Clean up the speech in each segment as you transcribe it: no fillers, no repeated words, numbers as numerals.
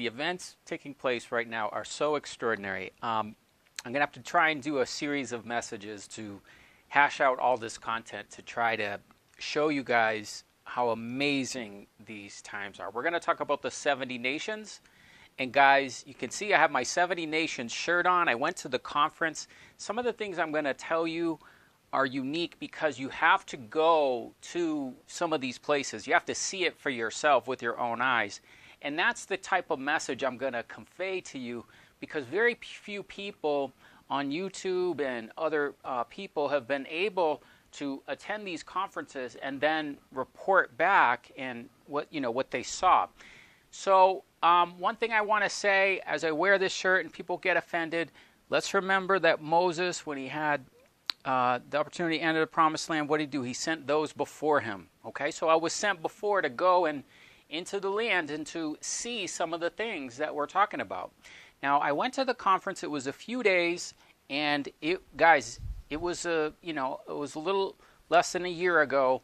the events taking place right now are so extraordinary. I'm going to have to try and do a series of messages to hash out all this content to try to show you guys how amazing these times are. We're going to talk about the 70 nations. And guys, you can see I have my 70 nations shirt on. I went to the conference. Some of the things I'm going to tell you are unique because you have to go to some of these places. You have to see it for yourself with your own eyes. And that's the type of message I'm going to convey to you, because very few people on YouTube and other people have been able to attend these conferences and then report back and what they saw. So one thing I want to say as I wear this shirt and people get offended, let's remember that Moses, when he had the opportunity to enter the promised land, what did he do? He sent those before him. Okay, so I was sent before to go and into the land and to see some of the things that we're talking about. Now, I went to the conference. It was a few days, and it was a little less than a year ago,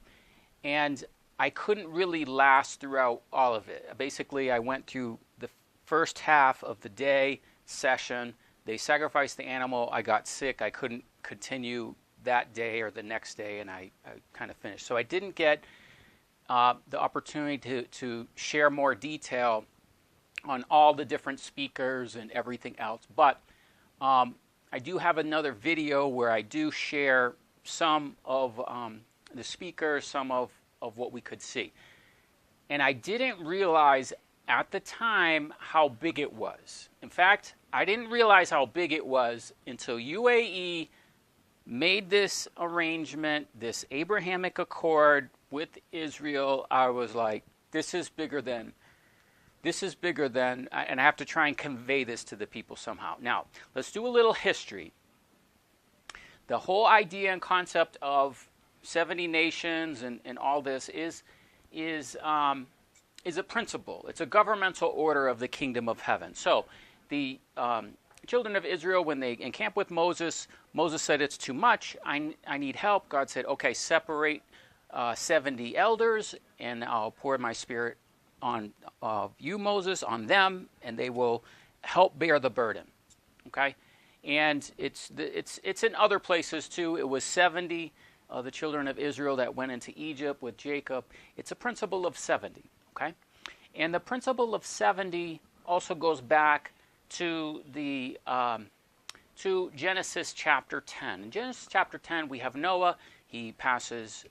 and I couldn't really last throughout all of it. Basically, I went through the first half of the day session. They sacrificed the animal. I got sick. I couldn't continue that day or the next day, and I kind of finished. So I didn't get the opportunity to share more detail on all the different speakers and everything else. But I do have another video where I do share some of the speakers, some of what we could see. And I didn't realize at the time how big it was. In fact, I didn't realize how big it was until UAE made this arrangement, this Abrahamic Accord with Israel. I was like, this is bigger than, and I have to try and convey this to the people somehow. Now, let's do a little history. The whole idea and concept of 70 nations and all this is a principle. It's a governmental order of the kingdom of heaven. So the children of Israel, when they encamped with Moses, Moses said, it's too much. I need help. God said, okay, separate 70 elders, and I'll pour my spirit on you, Moses, on them, and they will help bear the burden. Okay? And it's in other places too. It was 70 the children of Israel that went into Egypt with Jacob. It's a principle of 70. Okay? And the principle of 70 also goes back to the to Genesis chapter 10. In Genesis chapter 10, we have Noah. He passes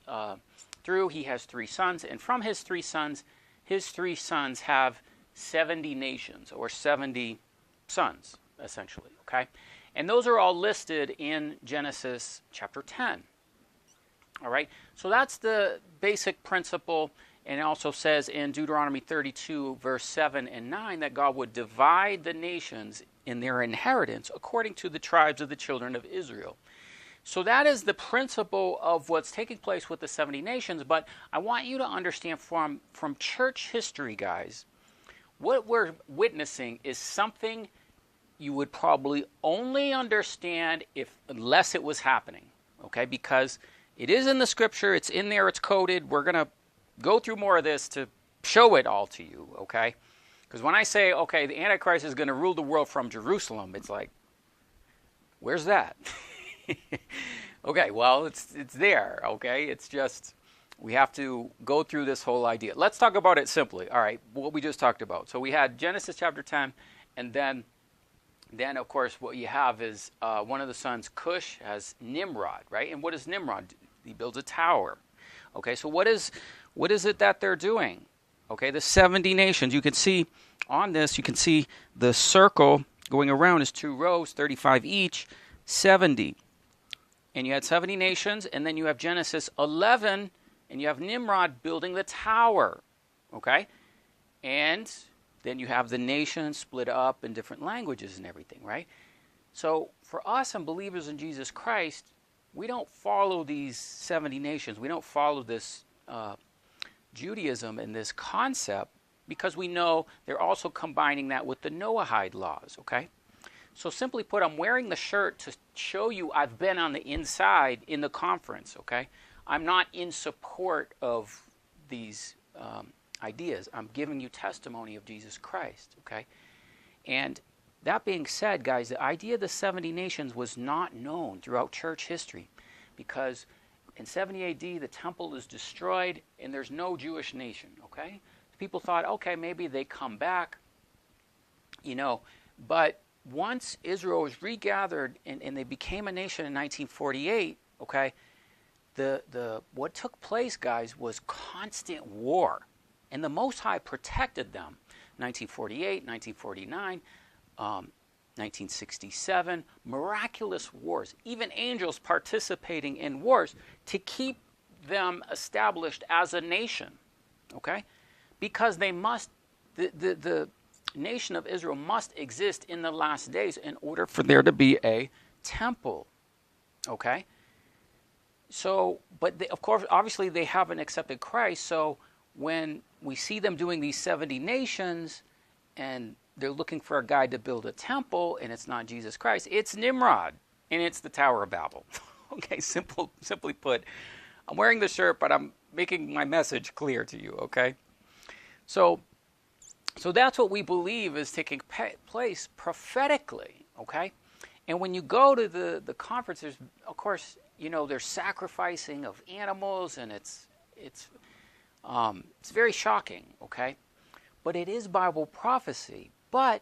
through. He has 3 sons, and from his 3 sons have 70 nations, or 70 sons, essentially. Okay, and those are all listed in Genesis chapter 10. All right, so that's the basic principle. And it also says in Deuteronomy 32, verse 7 and 9, that God would divide the nations in their inheritance according to the tribes of the children of Israel. So that is the principle of what's taking place with the 70 nations. But I want you to understand from church history, guys, what we're witnessing is something you would probably only understand unless it was happening. Okay, because it is in the scripture, it's in there, it's coded. We're going to go through more of this to show it all to you, okay? Because when I say, okay, the Antichrist is going to rule the world from Jerusalem, it's like, where's that? Okay, well, it's there, okay? It's just, we have to go through this whole idea. Let's talk about it simply, all right, what we just talked about. So we had Genesis chapter 10, and then of course, what you have is one of the sons, Cush, has Nimrod, right? And what does Nimrod do? He builds a tower. Okay, so what is it that they're doing? Okay, the 70 nations. You can see on this, you can see the circle going around is 2 rows, 35 each, 70. And you had 70 nations, and then you have Genesis 11, and you have Nimrod building the tower. Okay? And then you have the nations split up in different languages and everything, right? So for us and believers in Jesus Christ, we don't follow these 70 nations. We don't follow this Judaism and this concept because we know they're also combining that with the Noahide laws, okay? So simply put, I'm wearing the shirt to show you I've been on the inside in the conference, okay? I'm not in support of these ideas. I'm giving you testimony of Jesus Christ, okay? And that being said, guys, the idea of the 70 nations was not known throughout church history, because in 70 AD, the temple is destroyed and there's no Jewish nation, okay? People thought, okay, maybe they come back, but once Israel was regathered and they became a nation in 1948, okay, what took place, guys, was constant war. And the Most High protected them. 1948, 1949, 1967, miraculous wars, even angels participating in wars to keep them established as a nation, okay? Because they must, the nation of Israel must exist in the last days in order for there to be a temple, okay? So, but of course, obviously they haven't accepted Christ, so when we see them doing these 70 nations and they're looking for a guy to build a temple and it's not Jesus Christ, it's Nimrod and it's the Tower of Babel. Okay, simply put, I'm wearing the shirt, but I'm making my message clear to you, okay? So that's what we believe is taking place prophetically, okay? And when you go to the conferences, of course, there's sacrificing of animals, and it's very shocking, okay? But it is Bible prophecy. But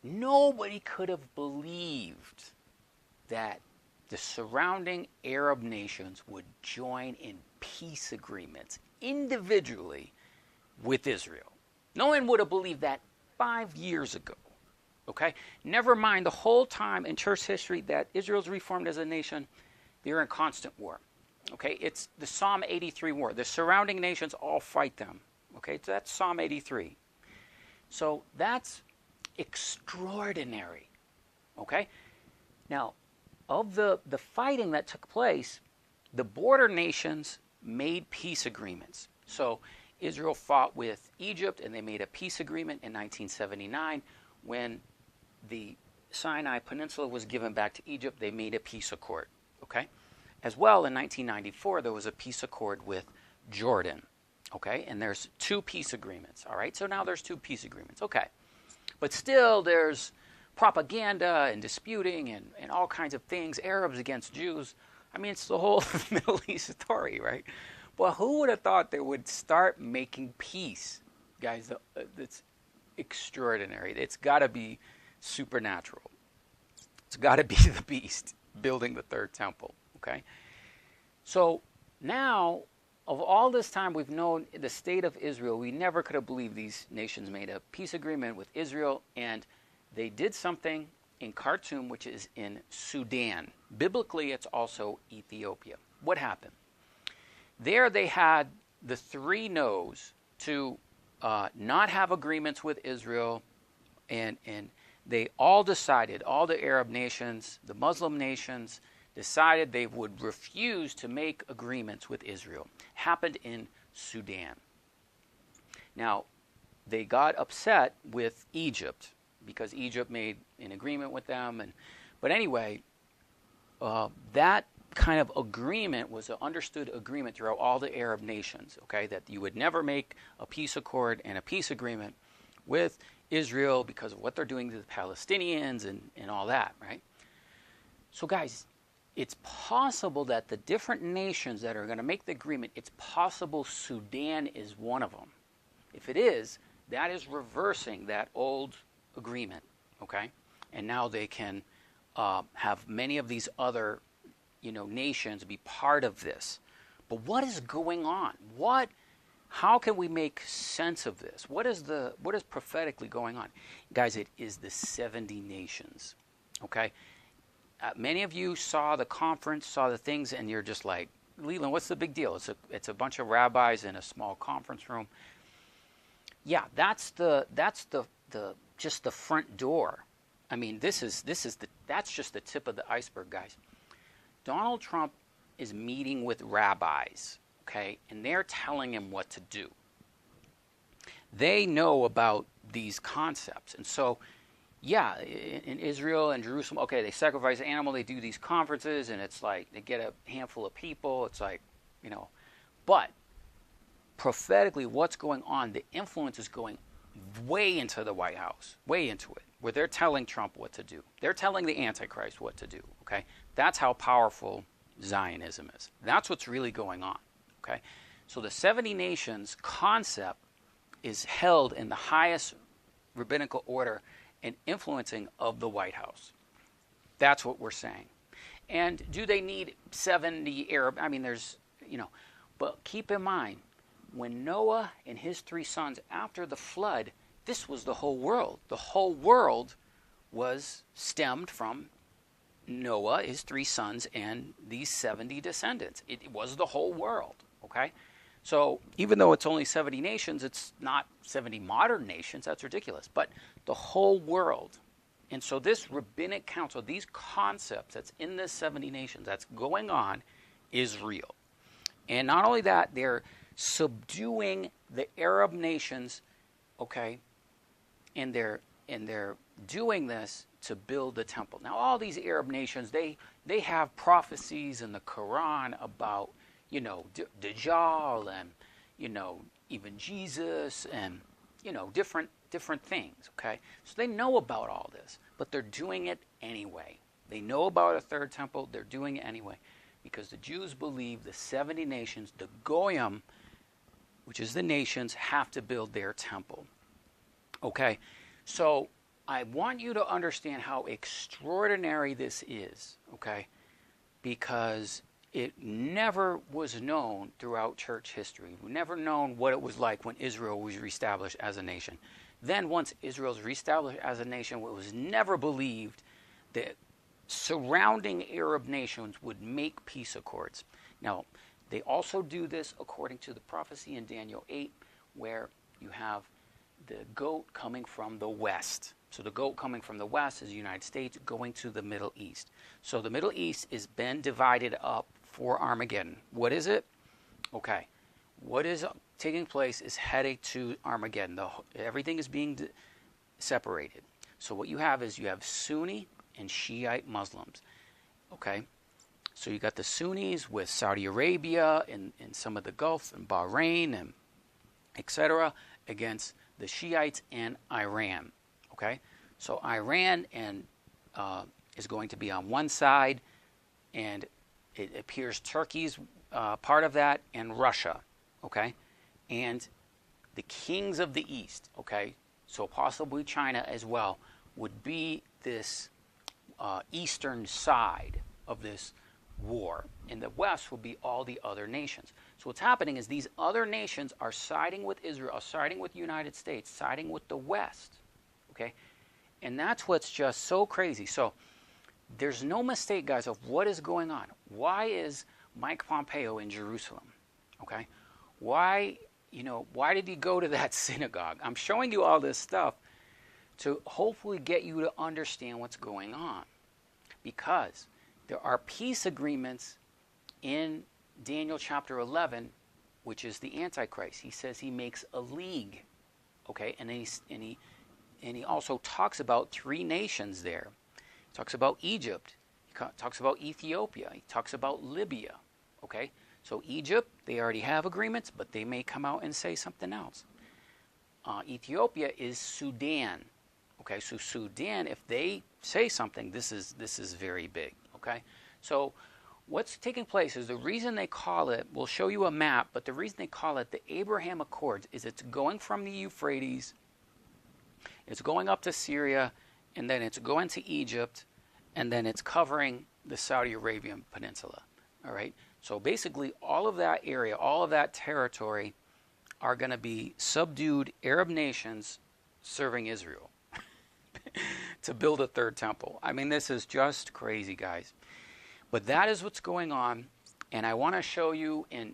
nobody could have believed that the surrounding Arab nations would join in peace agreements individually with Israel. No one would have believed that 5 years ago, okay? Never mind the whole time in church history that Israel's reformed as a nation, they're in constant war, okay? It's the Psalm 83 war. The surrounding nations all fight them, okay? So that's Psalm 83. So that's extraordinary, okay? Now, of the fighting that took place, the border nations made peace agreements. So Israel fought with Egypt, and they made a peace agreement in 1979. When the Sinai Peninsula was given back to Egypt, they made a peace accord, okay? As well, in 1994, there was a peace accord with Jordan, okay? And there's 2 peace agreements, all right? So now there's 2 peace agreements, okay. But still, there's propaganda and disputing and all kinds of things, Arabs against Jews. I mean, it's the whole Middle East story, right? Well, who would have thought they would start making peace? Guys, it's extraordinary. It's got to be supernatural. It's got to be the beast building the 3rd temple, okay? So now, of all this time we've known the state of Israel, we never could have believed these nations made a peace agreement with Israel, and they did something in Khartoum, which is in Sudan. Biblically, it's also Ethiopia. What happened? There they had the 3 no's to not have agreements with Israel, and they all decided, all the Arab nations, the Muslim nations, decided they would refuse to make agreements with Israel. Happened in Sudan. Now, they got upset with Egypt because Egypt made an agreement with them. But anyway, that kind of agreement was an understood agreement throughout all the Arab nations, okay, that you would never make a peace accord and a peace agreement with Israel because of what they're doing to the Palestinians and all that, right? So guys, it's possible that the different nations that are going to make the agreement, it's possible Sudan is one of them. If it is, that is reversing that old agreement, okay? And now they can have many of these other nations be part of this. But what is going on? How can we make sense of this? What is prophetically going on? Guys, it is the 70 nations, okay? Many of you saw the conference, saw the things, and you're just like, Leeland, what's the big deal? It's a bunch of rabbis in a small conference room. Yeah, that's just the front door. I mean, that's just the tip of the iceberg, guys. Donald Trump is meeting with rabbis, okay, and they're telling him what to do. They know about these concepts, and so, yeah, in Israel and Jerusalem, okay, they sacrifice an animal, they do these conferences, and it's like they get a handful of people. It's like, but prophetically what's going on, the influence is going way into the White House, way into it, where they're telling Trump what to do. They're telling the Antichrist what to do, okay? That's how powerful Zionism is. That's what's really going on, okay? So the 70 nations concept is held in the highest rabbinical order and influencing of the White House. That's what we're saying. And do they need 70 Arab? I mean, there's, but keep in mind, when Noah and his 3 sons, after the flood, this was the whole world. The whole world was stemmed from Noah, his 3 sons, and these 70 descendants. It was the whole world, okay? So even though it's only 70 nations, it's not 70 modern nations. That's ridiculous. But the whole world. And so this rabbinic council, these concepts that's in this 70 nations that's going on is real. And not only that, they're subduing the Arab nations, okay? And they're doing this to build the temple. Now all these Arab nations, they have prophecies in the Quran about, Dajjal and, even Jesus and, different things, okay? So they know about all this, but they're doing it anyway. They know about a third temple, they're doing it anyway, because the Jews believe the 70 nations, the Goyim, which is the nations, have to build their temple. Okay, so I want you to understand how extraordinary this is, okay, because it never was known throughout church history. We've never known what it was like when Israel was reestablished as a nation. Then once Israel's reestablished as a nation, it was never believed that surrounding Arab nations would make peace accords. Now, they also do this according to the prophecy in Daniel 8, where you have the goat coming from the west. So the goat coming from the west is the United States going to the Middle East. So the Middle East has been divided up for Armageddon. What is it? Okay. What is taking place is heading to Armageddon. Everything is being separated. So what you have is you have Sunni and Shiite Muslims. Okay. So you got the Sunnis with Saudi Arabia and some of the Gulf and Bahrain and etc. against the Shiites and Iran. Okay, so Iran is going to be on one side, and it appears Turkey's part of that, and Russia. Okay, and the kings of the East. Okay, so possibly China as well would be this eastern side of this war. In the West will be all the other nations. So what's happening is these other nations are siding with Israel, siding with the United States, siding with the West. Okay? And that's what's just so crazy. So there's no mistake, guys, of what is going on. Why is Mike Pompeo in Jerusalem? Okay? Why did he go to that synagogue? I'm showing you all this stuff to hopefully get you to understand what's going on. Because there are peace agreements in Daniel chapter 11, which is the Antichrist. He says he makes a league, okay, and he also talks about 3 nations there. He talks about Egypt. He talks about Ethiopia. He talks about Libya, okay. So Egypt, they already have agreements, but they may come out and say something else. Ethiopia is Sudan, okay. So Sudan, if they say something, this is very big. Okay, so what's taking place is the reason they call it, we'll show you a map, but the reason they call it the Abraham Accords is it's going from the Euphrates, it's going up to Syria, and then it's going to Egypt, and then it's covering the Saudi Arabian Peninsula. All right, so basically all of that area, all of that territory are going to be subdued Arab nations serving Israel. To build a third temple. I mean, this is just crazy, guys. But that is what's going on, and I want to show you and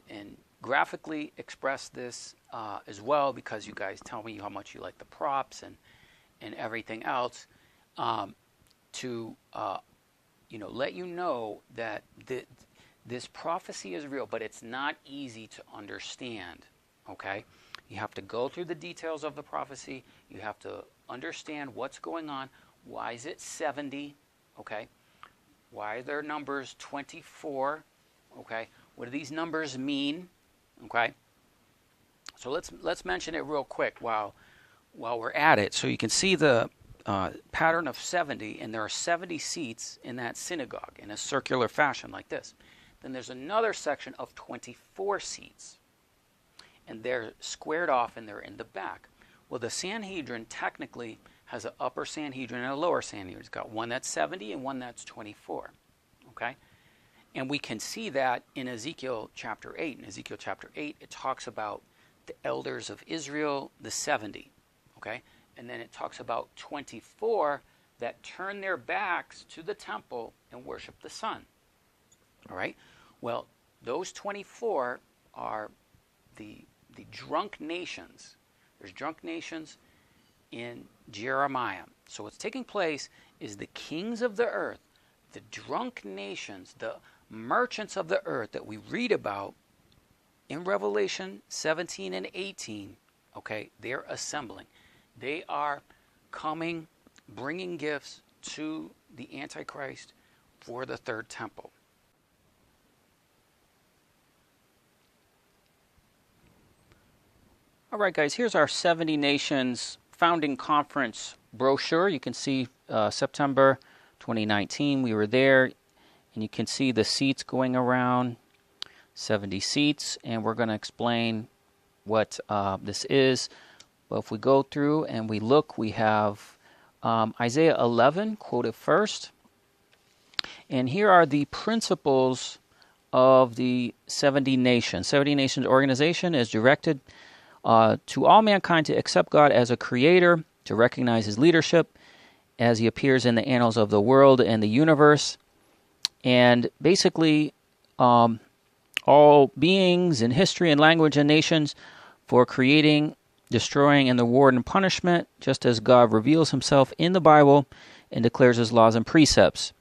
graphically express this as well, because you guys tell me how much you like the props and everything else, to let you know that this prophecy is real, but it's not easy to understand. Okay, you have to go through the details of the prophecy. You have to understand what's going on. Why is it 70? Okay. Why are there numbers 24? Okay. What do these numbers mean? Okay. So let's mention it real quick while we're at it. So you can see the pattern of 70, and there are 70 seats in that synagogue in a circular fashion like this. Then there's another section of 24 seats, and they're squared off and they're in the back. Well, the Sanhedrin technically has an upper Sanhedrin and a lower Sanhedrin. It's got one that's 70 and one that's 24. Okay? And we can see that in Ezekiel chapter 8. In Ezekiel chapter 8, it talks about the elders of Israel, the 70. Okay? And then it talks about 24 that turn their backs to the temple and worship the sun. All right? Well, those 24 are the drunk nations. There's drunk nations in Jeremiah. So what's taking place is the kings of the earth, the drunk nations, the merchants of the earth that we read about in Revelation 17 and 18, okay, they're assembling. They are coming, bringing gifts to the Antichrist for the third temple. All right, guys, here's our 70 Nations Founding Conference brochure. You can see September 2019, we were there, and you can see the seats going around, 70 seats, and we're going to explain what this is. Well, if we go through and we look, we have Isaiah 11 quoted first, and here are the principles of the 70 Nations. 70 Nations organization is directed to all mankind to accept God as a creator, to recognize his leadership as he appears in the annals of the world and the universe, and basically all beings in history and language and nations for creating, destroying, and the reward and punishment, just as God reveals himself in the Bible and declares his laws and precepts.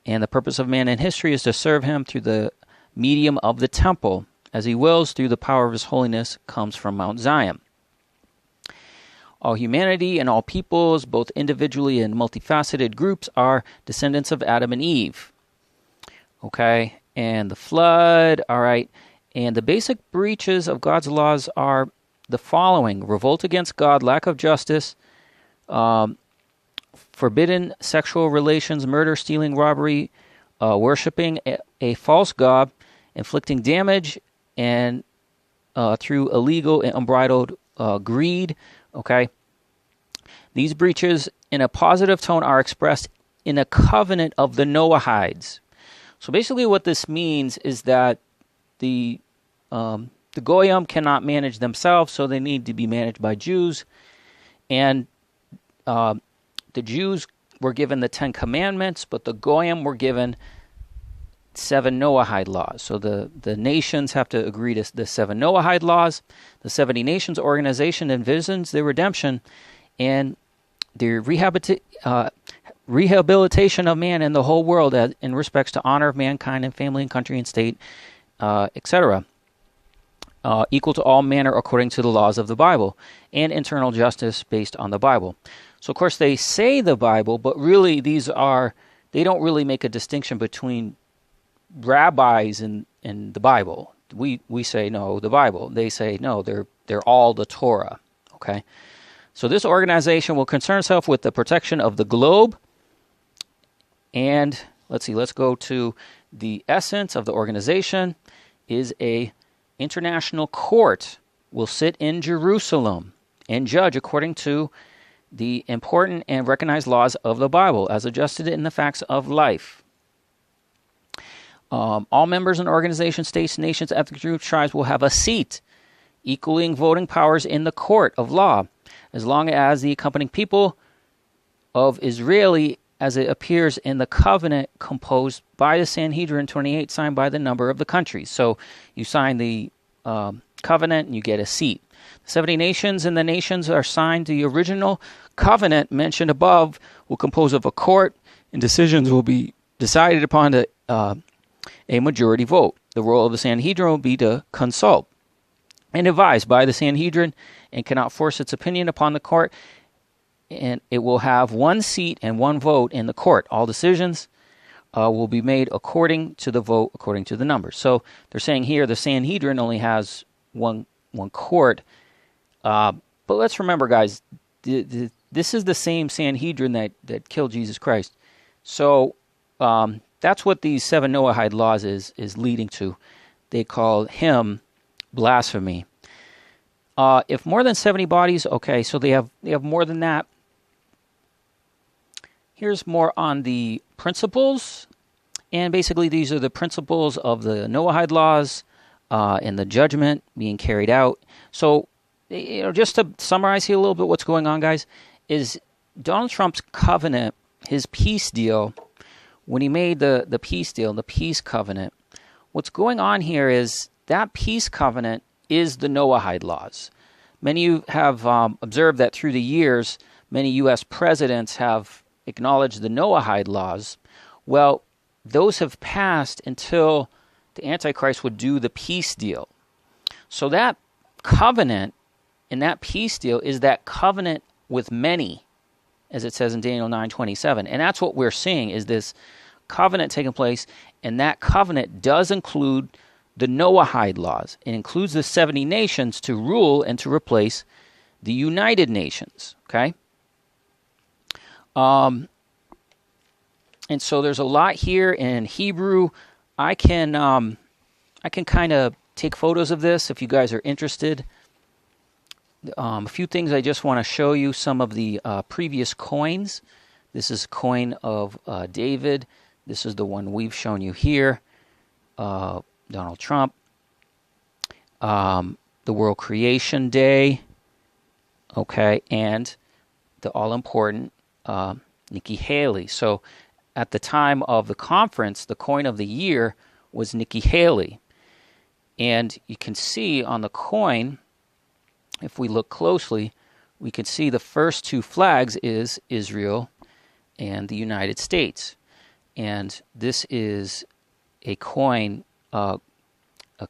And the purpose of man in history is to serve him through the medium of the temple, as he wills through the power of his holiness comes from Mount Zion. All humanity and all peoples, both individually and multifaceted groups, are descendants of Adam and Eve. Okay, and the flood, all right. And the basic breaches of God's laws are the following: revolt against God, lack of justice, forbidden sexual relations, murder, stealing, robbery, worshiping a false god, inflicting damage, and through illegal and unbridled greed. Okay, these breaches in a positive tone are expressed in a covenant of the Noahides. So basically what this means is that the Goyim cannot manage themselves, so they need to be managed by Jews. And the Jews were given the 10 Commandments, but the Goyim were given 7 Noahide laws. So the nations have to agree to the 7 Noahide laws. The 70 Nations organization envisions the redemption and the rehabilitation of man in the whole world in respects to honor of mankind and family and country and state, etc., equal to all manner according to the laws of the Bible, and internal justice based on the Bible. So, of course, they say the Bible, but really they don't really make a distinction between rabbis and the Bible. We say, no, the Bible. They say, no, they're all the Torah. Okay? So this organization will concern itself with the protection of the globe. And let's go to the essence of the organization is a international court will sit in Jerusalem and judge according to the important and recognized laws of the Bible as adjusted in the facts of life. All members in organizations, states, nations, ethnic groups, tribes will have a seat equaling voting powers in the court of law, as long as the accompanying people of Israeli, as it appears in the covenant composed by the Sanhedrin 28, signed by the number of the countries. So you sign the covenant and you get a seat. The 70 nations and the nations are signed. The original covenant mentioned above will compose of a court, and decisions will be decided upon a majority vote. The role of the Sanhedrin will be to consult and advise by the Sanhedrin and cannot force its opinion upon the court, and it will have one seat and one vote in the court. All decisions will be made according to the vote, according to the numbers. So they're saying here the Sanhedrin only has one one court. But let's remember, guys, this is the same Sanhedrin that killed Jesus Christ. So that's what these 7 Noahide laws is leading to. They call him blasphemy. If more than 70 bodies, okay, so they have more than that. Here's more on the principles. And basically these are the principles of the Noahide laws and the judgment being carried out. So, just to summarize here a little bit what's going on, guys, is Donald Trump's covenant, his peace deal, when he made the peace deal, the peace covenant, what's going on here is that peace covenant is the Noahide laws. Many of you have observed that through the years, many U.S. presidents have acknowledged the Noahide laws. Well, those have passed until the Antichrist would do the peace deal. So that covenant in that peace deal is that covenant with many, as it says in Daniel 9:27. And that's what we're seeing, is this covenant taking place, and that covenant does include the Noahide laws. It includes the 70 nations to rule and to replace the United Nations, okay? And so there's a lot here in Hebrew. I can kind of take photos of this if you guys are interested. A few things I just want to show you. Some of the previous coins. This is a coin of David. This is the one we've shown you here. Donald Trump. The World Creation Day. Okay, and the all-important Nikki Haley. So at the time of the conference, the coin of the year was Nikki Haley. And you can see on the coin, if we look closely, we can see the first 2 flags is Israel and the United States. And this is a coin, a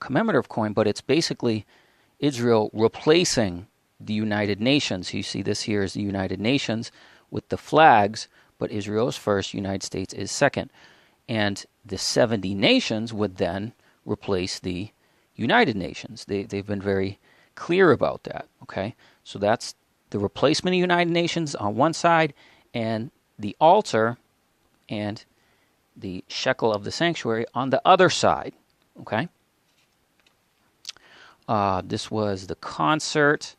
commemorative coin, but it's basically Israel replacing the United Nations. You see this here is the United Nations with the flags, but Israel is first, United States is second. And the 70 nations would then replace the United Nations. They've been very clear about that, okay? So that's the replacement of United Nations on one side, and the altar and the shekel of the sanctuary on the other side, okay? This was the concert,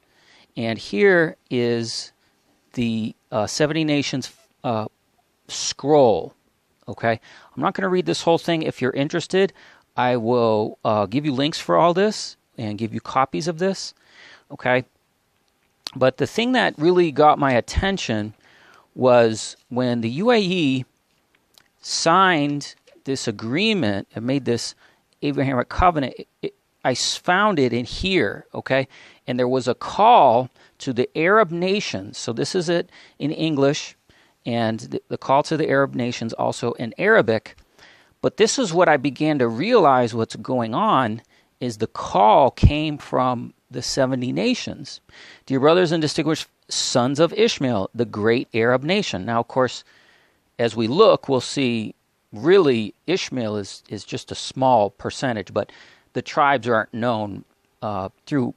and here is the 70 nations scroll, okay? I'm not going to read this whole thing. If you're interested, I will give you links for all this and give you copies of this, okay? But the thing that really got my attention was when the UAE signed this agreement and made this Abrahamic covenant. I found it in here, okay? And there was a call to the Arab nations. So this is it in English, and the call to the Arab nations also in Arabic. But this is what I began to realize what's going on is the call came from the 70 nations. Dear brothers and distinguished sons of Ishmael, the great Arab nation. Now, of course, as we look, we'll see really Ishmael is just a small percentage, but the tribes aren't known through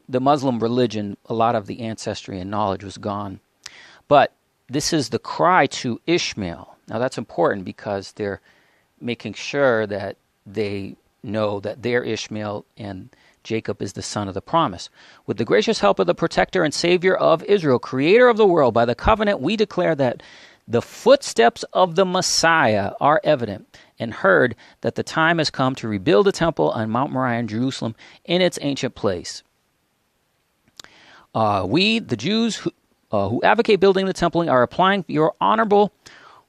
the Muslim religion. A lot of the ancestry and knowledge was gone. But this is the cry to Ishmael. Now, that's important because they're making sure that they know that they're Ishmael and Jacob is the son of the promise. With the gracious help of the protector and savior of Israel, creator of the world, by the covenant we declare that the footsteps of the Messiah are evident, and heard that the time has come to rebuild the temple on Mount Moriah in Jerusalem in its ancient place. We, the Jews who advocate building the temple, are applying your honorable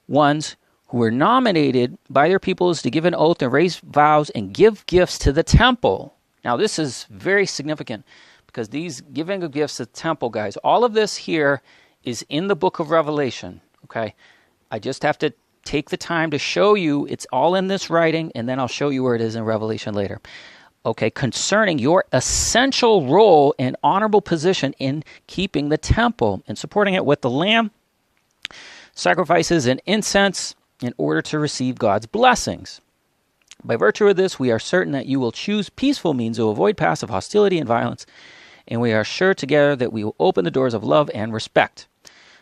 ones who were nominated by their peoples to give an oath and raise vows and give gifts to the temple. Now, this is very significant because these giving of gifts to the temple, guys, all of this here is in the book of Revelation, okay? I just have to take the time to show you it's all in this writing, and then I'll show you where it is in Revelation later. Okay, concerning your essential role and honorable position in keeping the temple and supporting it with the lamb, sacrifices, and incense in order to receive God's blessings. By virtue of this, we are certain that you will choose peaceful means to avoid passive hostility and violence, and we are sure together that we will open the doors of love and respect.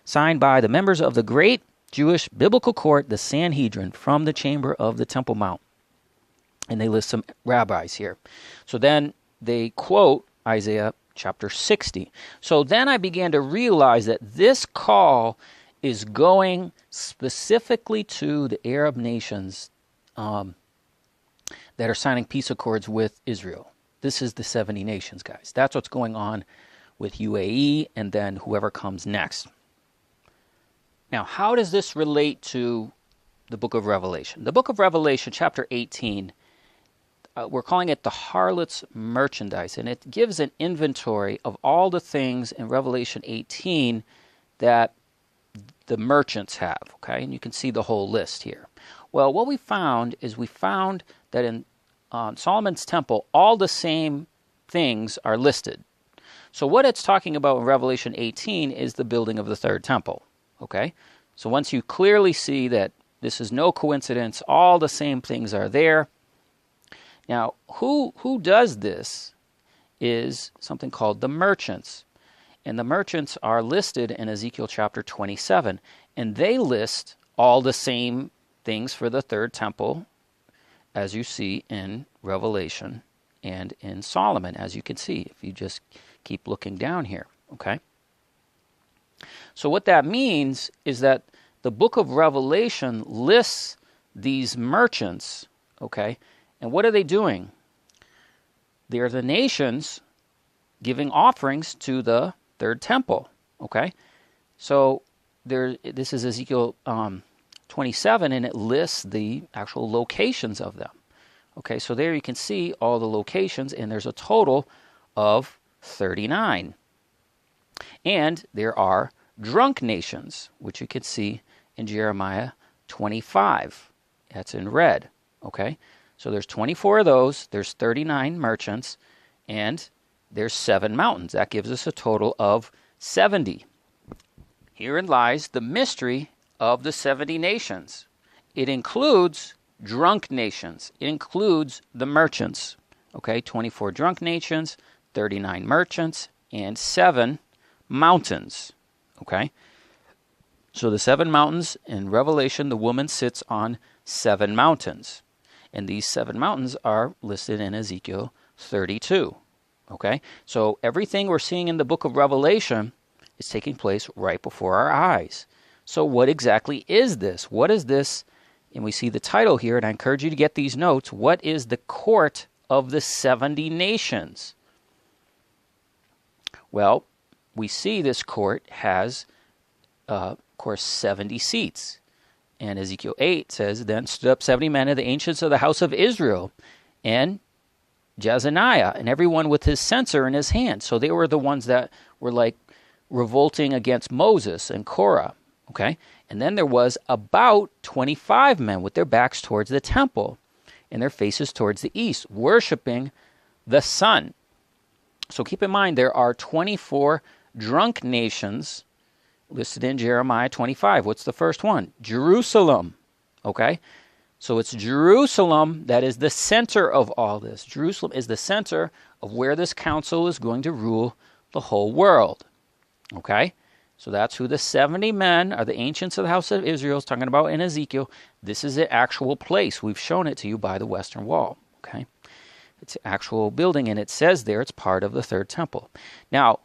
Signed by the members of the great Jewish biblical court, the Sanhedrin, from the chamber of the Temple Mount. And they list some rabbis here. So then they quote Isaiah chapter 60. So then I began to realize that this call is going specifically to the Arab nations that are signing peace accords with Israel. This is the 70 nations, guys. That's what's going on with UAE and then whoever comes next. Now, how does this relate to the book of Revelation? The book of Revelation, chapter 18, we're calling it the harlot's merchandise, and it gives an inventory of all the things in Revelation 18 that the merchants have, okay? And you can see the whole list here. Well, what we found that in Solomon's temple, all the same things are listed. So what it's talking about in Revelation 18 is the building of the third temple, okay? So once you clearly see that this is no coincidence, all the same things are there. Now, who does this is something called the merchants. And the merchants are listed in Ezekiel chapter 27. And they list all the same things for the third temple as you see in Revelation and in Solomon, as you can see, if you just keep looking down here, okay? So what that means is that the book of Revelation lists these merchants, okay? And what are they doing? They're the nations giving offerings to the third temple, okay? So this is Ezekiel 27, and it lists the actual locations of them. Okay, so there you can see all the locations, and there's a total of 39. And there are drunk nations, which you can see in Jeremiah 25. That's in red, okay? So there's 24 of those, there's 39 merchants, and there's 7 mountains. That gives us a total of 70. Herein lies the mystery of the 70 nations. It includes drunk nations. It includes the merchants. Okay, 24 drunk nations, 39 merchants, and 7 mountains. Okay, so the 7 mountains in Revelation, the woman sits on 7 mountains. And these 7 mountains are listed in Ezekiel 32. Okay, so everything we're seeing in the book of Revelation is taking place right before our eyes. So what exactly is this? What is this? And we see the title here, and I encourage you to get these notes. What is the court of the 70 nations? Well, we see this court has, of course, 70 seats. And Ezekiel 8 says, Then stood up 70 men of the ancients of the house of Israel, and Jezaniah, and everyone with his censer in his hand. So they were the ones that were like revolting against Moses and Korah. Okay? And then there was about 25 men with their backs towards the temple and their faces towards the east, worshiping the sun. So keep in mind, there are 24 drunk nations listed in Jeremiah 25. What's the first one? Jerusalem. Okay? So it's Jerusalem that is the center of all this. Jerusalem is the center of where this council is going to rule the whole world. Okay? So that's who the 70 men are, the ancients of the house of Israel is talking about in Ezekiel. This is the actual place. We've shown it to you by the Western Wall. Okay? It's an actual building, and it says there it's part of the third temple. Now,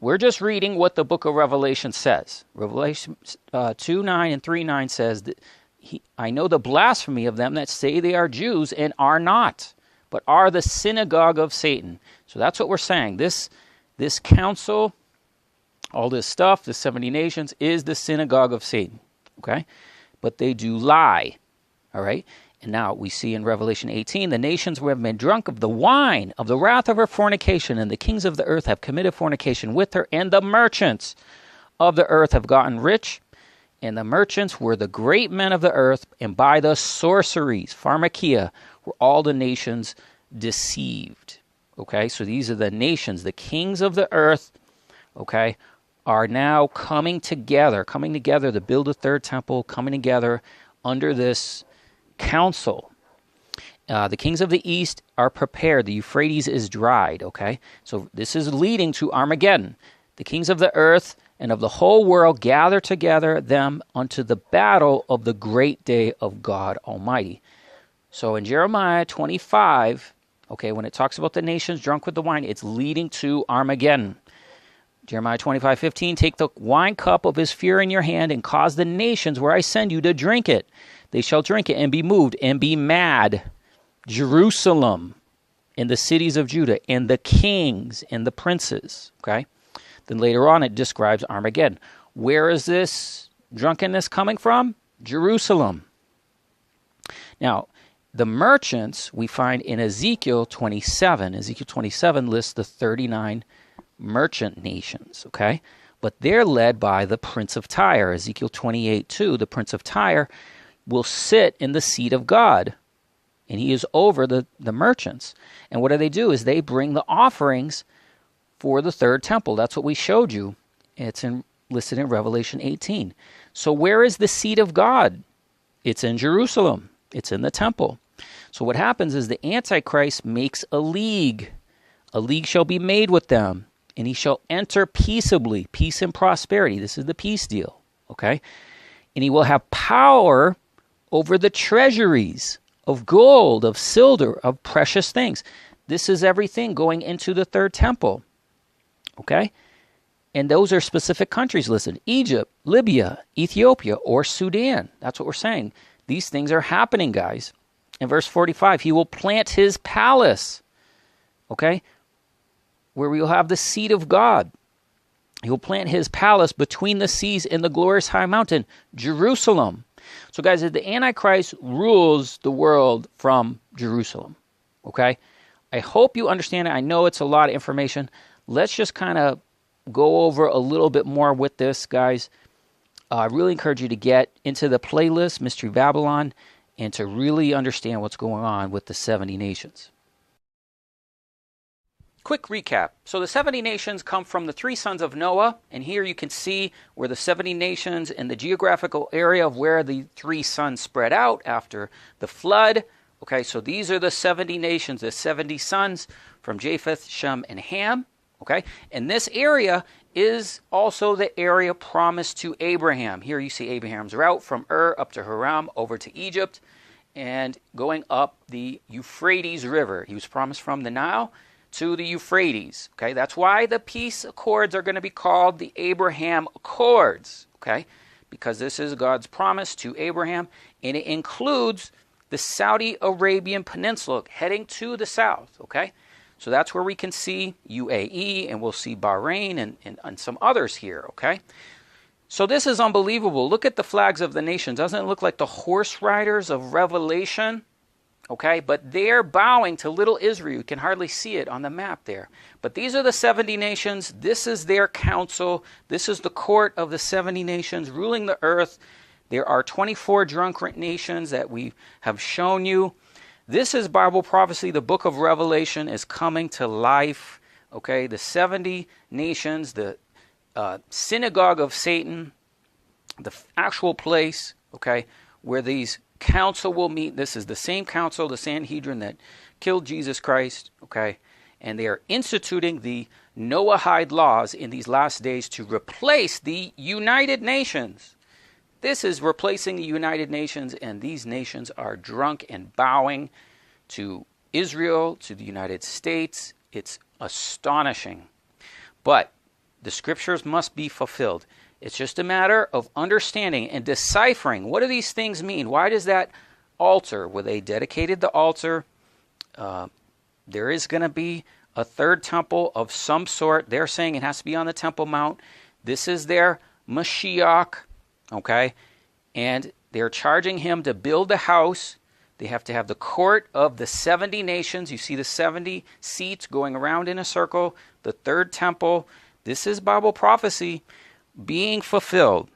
we're just reading what the book of Revelation says. Revelation 2:9 and 3:9 says, that I know the blasphemy of them that say they are Jews and are not, but are the synagogue of Satan. So that's what we're saying. This council, all this stuff, the 70 nations, is the synagogue of Satan. Okay? But they do lie. All right? And now we see in Revelation 18, the nations have been drunk of the wine of the wrath of her fornication, and the kings of the earth have committed fornication with her, and the merchants of the earth have gotten rich. And the merchants were the great men of the earth, and by the sorceries, pharmakia, were all the nations deceived. Okay, so these are the nations, the kings of the earth, okay, are now coming together to build a third temple, coming together under this council. The kings of the east are prepared. The Euphrates is dried, okay? So this is leading to Armageddon. The kings of the earth and of the whole world gather together them unto the battle of the great day of God Almighty. So in Jeremiah 25, okay, when it talks about the nations drunk with the wine, it's leading to Armageddon. Jeremiah 25:15, take the wine cup of his fury in your hand and cause the nations where I send you to drink it. They shall drink it and be moved and be mad. Jerusalem and the cities of Judah and the kings and the princes. Okay. Then later on it describes Armageddon. Where is this drunkenness coming from? Jerusalem. Now, the merchants we find in Ezekiel 27. Ezekiel 27 lists the 39 merchant nations. Okay. But they're led by the prince of Tyre. Ezekiel 28:2, the prince of Tyre will sit in the seat of God. And he is over the merchants. And what do? Is they bring the offerings for the third temple. That's what we showed you. It's listed in Revelation 18. So where is the seat of God? It's in Jerusalem. It's in the temple. So what happens is the Antichrist makes a league. A league shall be made with them, and he shall enter peaceably. Peace and prosperity. This is the peace deal. Okay? And he will have power over the treasuries of gold, of silver, of precious things. This is everything going into the third temple. Okay? And those are specific countries listed. Egypt, Libya, Ethiopia, or Sudan. That's what we're saying. These things are happening, guys. In verse 45, he will plant his palace. Okay? Where we will have the seat of God. He will plant his palace between the seas in the glorious high mountain, Jerusalem. So guys, the Antichrist rules the world from Jerusalem, okay? I hope you understand it. I know it's a lot of information. Let's just kind of go over a little bit more with this, guys. I really encourage you to get into the playlist, Mystery Babylon, and to really understand what's going on with the 70 nations. Quick recap. So the 70 nations come from the 3 sons of Noah, and here you can see where the 70 nations and the geographical area of where the 3 sons spread out after the flood. Okay, so these are the 70 nations, the 70 sons from Japheth, Shem, and Ham. Okay, and this area is also the area promised to Abraham. Here you see Abraham's route from Ur up to Haram over to Egypt and going up the Euphrates River. He was promised from the Nile to the Euphrates. Okay, that's why the peace accords are going to be called the Abraham Accords. Okay, because this is God's promise to Abraham, and it includes the Saudi Arabian Peninsula heading to the south. Okay, so that's where we can see UAE, and we'll see Bahrain and some others here. Okay, so this is unbelievable. Look at the flags of the nations. Doesn't it look like the horse riders of Revelation? Okay, but they're bowing to little Israel. You can hardly see it on the map there. But these are the 70 nations. This is their council. This is the court of the 70 nations ruling the earth. There are 24 drunken nations that we have shown you. This is Bible prophecy. The book of Revelation is coming to life. Okay, the 70 nations, the synagogue of Satan, the actual place, okay, where these council will meet. This is the same council, the Sanhedrin that killed Jesus Christ, okay? And they are instituting the Noahide laws in these last days to replace the United Nations. This is replacing the United Nations, and these nations are drunk and bowing to Israel, to the United States. It's astonishing. But the scriptures must be fulfilled. It's just a matter of understanding and deciphering. What do these things mean? Why does that altar, where they dedicated the altar, there is going to be a third temple of some sort. They're saying it has to be on the Temple Mount. This is their Mashiach, okay? And they're charging him to build a house. They have to have the court of the 70 nations. You see the 70 seats going around in a circle. The third temple. This is Bible prophecy being fulfilled.